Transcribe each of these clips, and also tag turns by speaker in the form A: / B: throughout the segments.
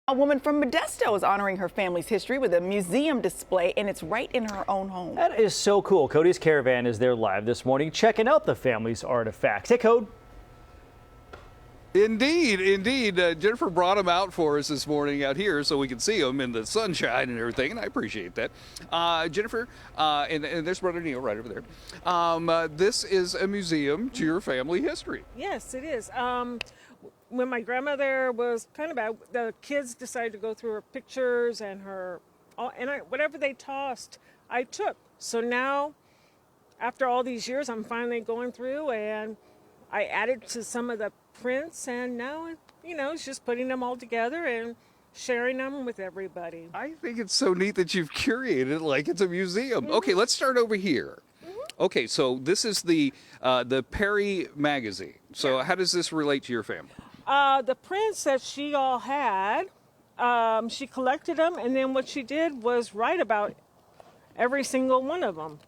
A: A woman from Modesto is honoring her family's history with a museum display, and it's right in her own home.
B: That is so cool. Cody's Caravan is there live this morning, checking out the family's artifacts. Hey, Code.
C: Indeed, indeed. Jennifer brought them out for us this morning out here so we can see them in the sunshine and everything, and I appreciate that. Jennifer, and there's Brother Neil right over there. This is a museum to your family history.
D: Yes, it is. When my grandmother was kind of bad, the kids decided to go through her pictures and whatever they tossed, I took. So now, after all these years, I'm finally going through and I added to some of the prints, and now, it's just putting them all together and sharing them with everybody.
C: I think it's so neat that you've curated it like it's a museum. Okay, let's start over here. Okay, so this is the Perry magazine. So how does this relate to your family?
D: The prints that she all had, she collected them, and then what she did was write about every single one of them.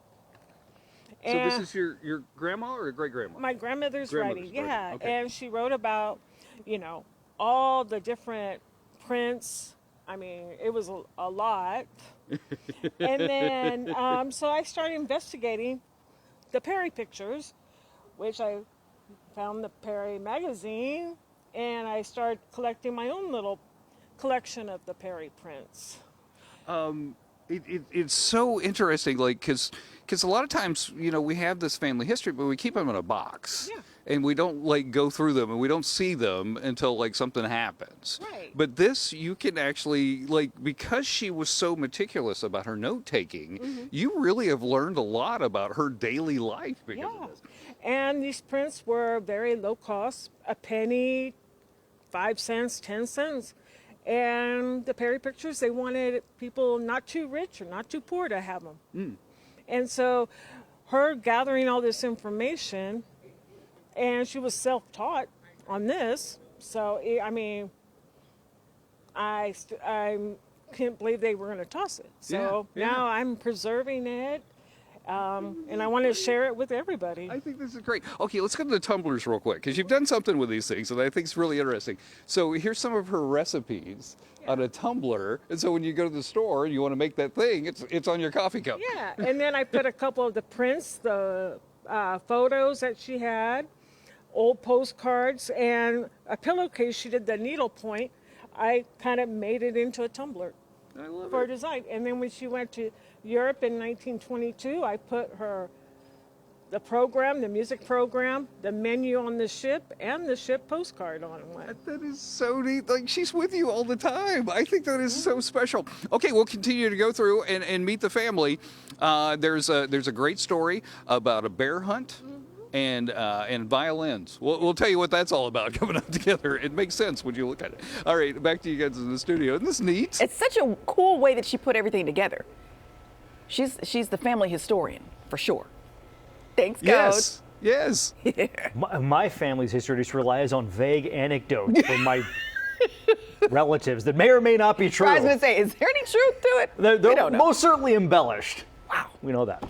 C: So this is your grandma or great-grandma?
D: My grandmother's writing, yeah.
C: Okay.
D: And she wrote about, all the different prints. I mean, it was a lot. And then, so I started investigating the Perry pictures, which I found the Perry magazine, and I started collecting my own little collection of the Perry prints.
C: It's so interesting, like, because a lot of times, we have this family history, but we keep them in a box.
D: Yeah.
C: And we don't, go through them, and we don't see them until, something happens.
D: Right.
C: But this, you can actually, because she was so meticulous about her note-taking, you really have learned a lot about her daily life because of this.
D: And these prints were very low cost, a penny, 5 cents, 10 cents. And the Perry pictures, they wanted people not too rich or not too poor to have them. And so her gathering all this information, and she was self-taught on this. So, I couldn't believe they were going to toss it. So now I'm preserving it. And I want to share it with everybody.
C: I think this is great. Okay, let's go to the tumblers real quick, because you've done something with these things that I think is really interesting. So here's some of her recipes on a tumbler, and so when you go to the store and you want to make that thing, it's on your coffee cup.
D: Yeah, and then I put a couple of the prints, the photos that she had, old postcards, and a pillowcase. She did the needlepoint. I kind of made it into a tumbler.
C: I love
D: For
C: it.
D: design. And then when she went to Europe in 1922, I put the program, the music program, the menu on the ship, and the ship postcard on it.
C: That is so neat. Like, she's with you all the time. I think that is so special. Okay, we'll continue to go through and meet the family. There's a great story about a bear hunt. And violins. We'll tell you what that's all about coming up together. It makes sense when you look at it. All right, back to you guys in the studio. Isn't this neat?
A: It's such a cool way that she put everything together. She's the family historian, for sure. Thanks, Code.
C: Yes.
B: My family's history just relies on vague anecdotes from my relatives that may or may not be true.
A: I was going to say, is there any truth to it?
B: They're most certainly embellished. Wow, we know that.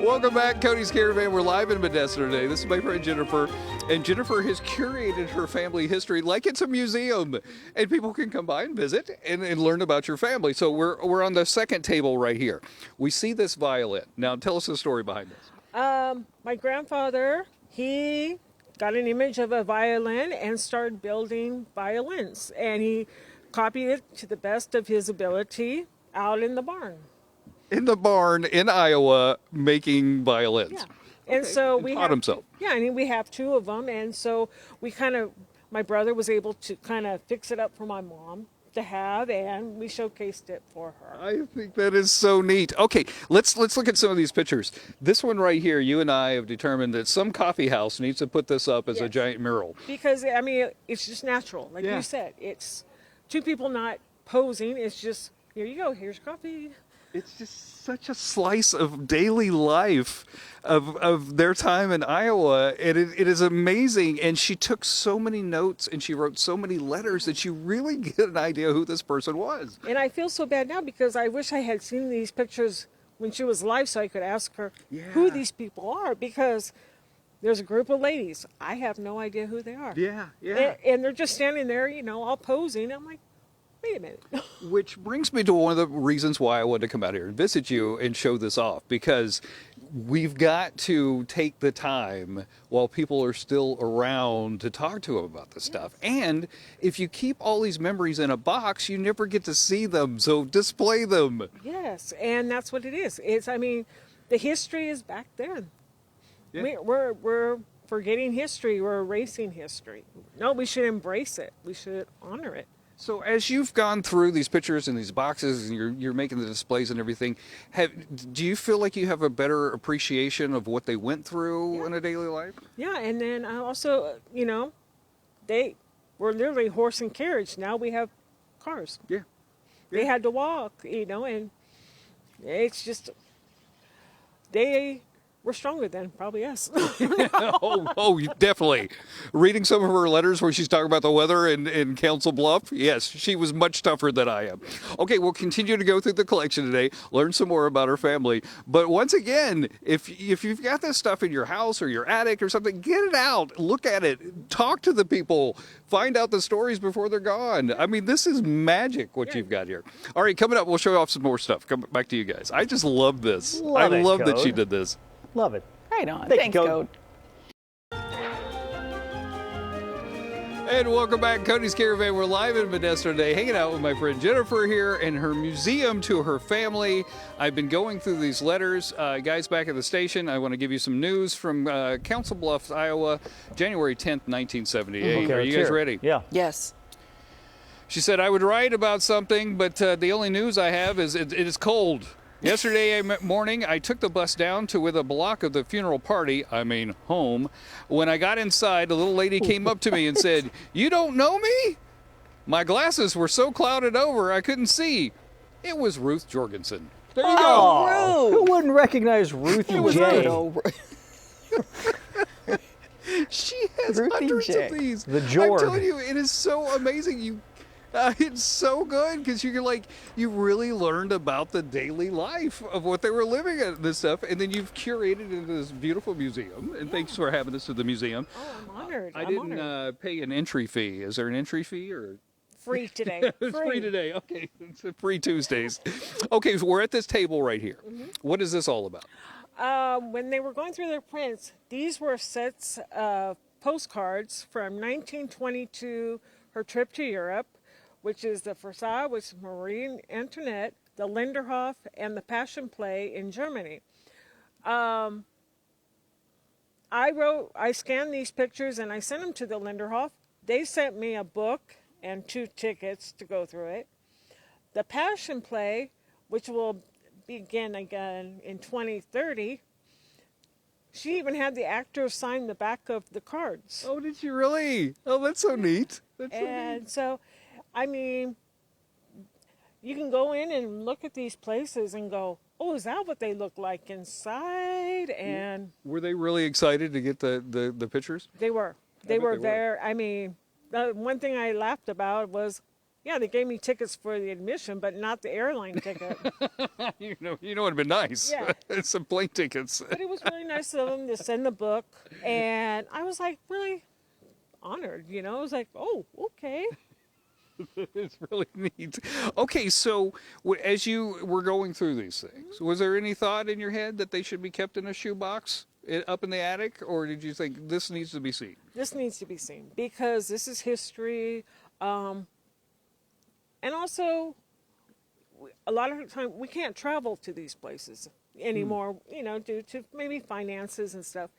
C: Welcome back, Cody's Caravan. We're live in Modesto today. This is my friend Jennifer, and Jennifer has curated her family history like it's a museum, and people can come by and visit and learn about your family. So we're on the second table right here. We see this violin. Now, tell us the story behind this.
D: My grandfather, he got an image of a violin and started building violins, and he copied it to the best of his ability out in the barn.
C: In the barn in Iowa, making violins.
D: Yeah. And so we
C: taught himself.
D: Yeah, and we have 2 of them, and so my brother was able to kind of fix it up for my mom to have, and we showcased it for her.
C: I think that is so neat. Okay, let's look at some of these pictures. This one right here, you and I have determined that some coffee house needs to put this up as a giant mural.
D: Because, it's just natural. Like you said, it's 2 people not posing. It's just, here you go, here's coffee.
C: It's just such a slice of daily life of their time in Iowa, and it is amazing. And she took so many notes and she wrote so many letters that you really get an idea who this person was.
D: And I feel so bad now because I wish I had seen these pictures when she was alive so I could ask her who these people are, because there's a group of ladies. I have no idea who they are.
C: Yeah.
D: And they're just standing there, all posing. I'm like, wait a minute.
C: Which brings me to one of the reasons why I wanted to come out here and visit you and show this off, because we've got to take the time while people are still around to talk to them about this stuff. And if you keep all these memories in a box, you never get to see them. So display them.
D: Yes, and that's what it is. I mean, the history is back then.
C: Yeah.
D: We're forgetting history. We're erasing history. No, we should embrace it. We should honor it.
C: So as you've gone through these pictures and these boxes and you're making the displays and everything, do you feel like you have a better appreciation of what they went through in a daily life?
D: Yeah, and then I also, they were literally horse and carriage. Now we have cars.
C: Yeah.
D: They had to walk, and it's just, they were stronger than probably us.
C: Oh, definitely. Reading some of her letters where she's talking about the weather in Council Bluff, yes, she was much tougher than I am. Okay, we'll continue to go through the collection today, learn some more about her family. But once again, if you've got this stuff in your house or your attic or something, get it out, look at it, talk to the people, find out the stories before they're gone. I mean, this is magic what you've got here. All right, coming up, we'll show off some more stuff. Come back to you guys. I just love this. I love that she did this.
B: Love it.
A: Right on.
B: Thank you,
A: Thanks, Code.
C: And welcome back, Cody's Caravan. We're live in Modesto today, hanging out with my friend Jennifer here in her museum to her family. I've been going through these letters. Guys back at the station, I want to give you some news from Council Bluffs, Iowa, January 10th, 1978.
B: Okay,
C: Are you guys ready?
B: Yeah.
A: Yes.
C: She said, I would write about something, but the only news I have is it is cold. Yesterday morning, I took the bus down to within a block of the funeral party, home. When I got inside, a little lady came up to me and said, "You don't know me?" My glasses were so clouded over, I couldn't see. It was Ruth Jorgensen. There you go.
B: Oh, who wouldn't recognize Ruthie J?
C: She has
A: Ruthie
C: hundreds
A: J.
C: of these.
B: The
C: I'm
B: Jorg.
C: telling you, it is so amazing. It's so good because you really learned about the daily life of what they were living at this stuff, and then you've curated into this beautiful museum. And thanks for having us to the museum.
D: Oh, I'm honored.
C: I didn't pay an entry fee. Is there an entry fee or?
D: Free today.
C: It's free today. Okay, it's a free Tuesdays. Okay, so we're at this table right here. What is this all about?
D: When they were going through their prints, these were sets of postcards from 1922, her trip to Europe, which is the Versailles, which is Marie Antoinette, the Linderhof, and the Passion Play in Germany. I scanned these pictures and I sent them to the Linderhof. They sent me a book and 2 tickets to go through it. The Passion Play, which will begin again in 2030, she even had the actors sign the back of the cards.
C: Oh, did you really? Oh, that's so neat.
D: So, I mean, you can go in and look at these places and go, oh, is that what they look like inside? And
C: were they really excited to get the pictures?
D: they were. They were there. I mean, the one thing I laughed about was, yeah, they gave me tickets for the admission, but not the airline ticket.
C: you know, it'd been nice.
D: Yeah.
C: Some plane tickets.
D: But it was really nice of them to send the book, and I was like really honored. I was like, oh, okay.
C: It's really neat. Okay, so as you were going through these things, was there any thought in your head that they should be kept in a shoebox up in the attic, or did you think this needs to be seen?
D: This needs to be seen because this is history, and also a lot of the time we can't travel to these places anymore, due to maybe finances and stuff.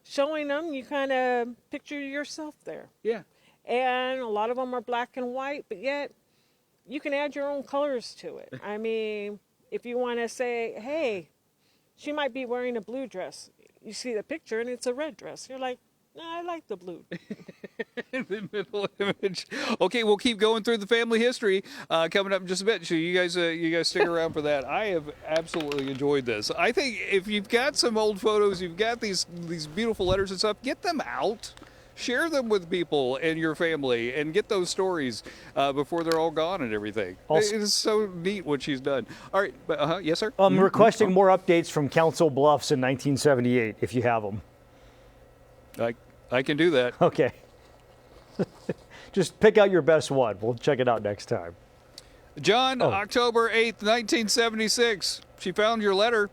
D: Showing them, you kind of picture yourself there.
C: Yeah.
D: And a lot of them are black and white, but yet you can add your own colors to it. I mean, if you want to say, hey, she might be wearing a blue dress. You see the picture and it's a red dress. You're like, no, I like the blue.
C: The middle image. Okay, we'll keep going through the family history coming up in just a bit. So you guys stick around for that. I have absolutely enjoyed this. I think if you've got some old photos, you've got these beautiful letters and stuff, get them out. Share them with people and your family and get those stories before they're all gone and everything.
B: Also,
C: it is so neat what she's done. All right, yes, sir?
B: I'm requesting more updates from Council Bluffs in 1978, if you have them.
C: I can do that.
B: Okay. Just pick out your best one. We'll check it out next time.
C: John, October 8th, 1976. She found your letter,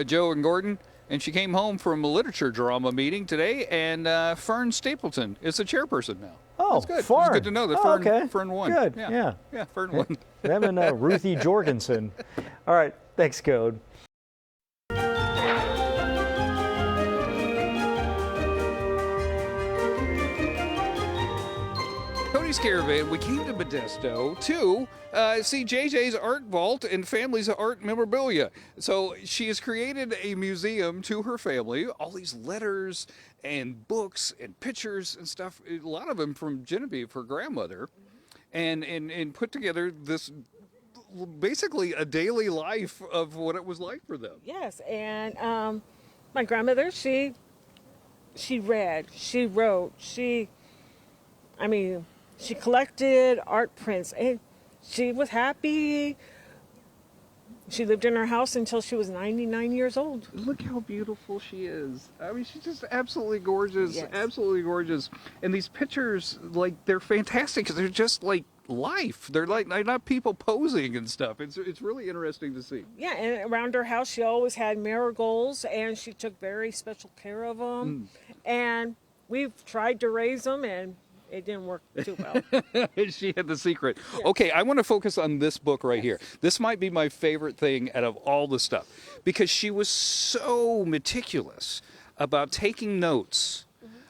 C: Joe and Gordon, and she came home from a literature drama meeting today, and Fern Stapleton is the chairperson now.
B: Oh,
C: that's good.
B: Fern.
C: It's good to know that Fern won.
B: Good,
C: Yeah, Fern won.
B: Them and Ruthie Jorgensen. All right, thanks, Code.
C: Cody's Caravan, we came to Modesto to see JJ's Art Vault and Family's Art Memorabilia. So she has created a museum to her family, all these letters and books and pictures and stuff, a lot of them from Genevieve, her grandmother, and put together this basically a daily life of what it was like for them.
D: Yes, and my grandmother, she read, she wrote, she collected art prints, and she was happy. She lived in her house until she was 99 years old.
C: Look how beautiful she is. I mean, she's just absolutely gorgeous,
D: Yes.
C: absolutely gorgeous. And these pictures, like, they're fantastic because they're just like life. They're not people posing and stuff. It's really interesting to see.
D: Yeah, and around her house, she always had marigolds, and she took very special care of them. And we've tried to raise them, and it didn't work too well.
C: She had the secret. Okay, I want to focus on this book right here. This might be my favorite thing out of all the stuff because she was so meticulous about taking notes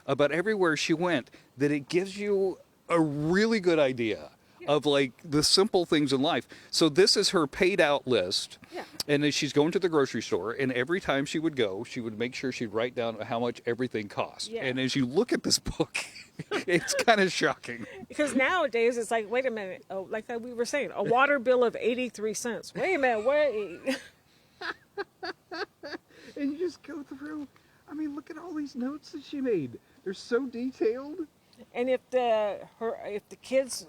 C: about everywhere she went that it gives you a really good idea of like the simple things in life. So this is her paid out list.
D: Yeah.
C: And then she's going to the grocery store, and every time she would go, she would make sure she'd write down how much everything cost.
D: Yeah.
C: And as you look at this book, it's kind of shocking.
D: Because nowadays, it's like, wait a minute, like we were saying, a water bill of 83 cents. Wait a minute, wait.
C: And you just go through, I mean, look at all these notes that she made. They're so detailed.
D: And if the kids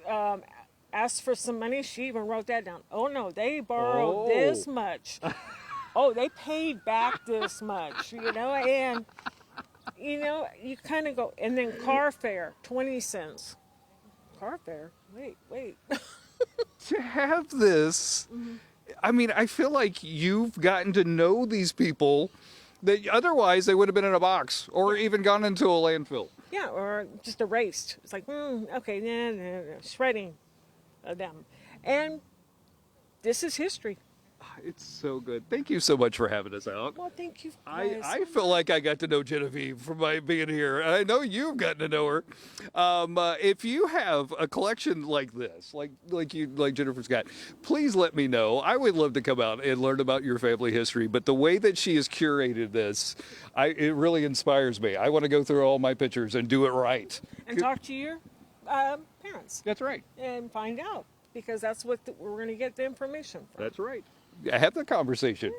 D: asked for some money, she even wrote that down. Oh no, they borrowed this much. Oh, they paid back this much. And you kind of go. And then car fare, 20 cents. Car fare. Wait.
C: To have this, I mean, I feel like you've gotten to know these people that otherwise they would have been in a box or even gone into a landfill.
D: Yeah, or just erased. It's like, okay, nah, shredding of them. And this is history.
C: It's so good. Thank you so much for having us out.
D: Well, thank you guys.
C: I feel like I got to know Genevieve from my being here. And I know you've gotten to know her. If you have a collection like this, like Jennifer's got, please let me know. I would love to come out and learn about your family history. But the way that she has curated this, it really inspires me. I want to go through all my pictures and do it right.
D: And talk to your parents.
C: That's right.
D: And find out, because that's what we're going to get the information from.
C: That's right. Have the conversation.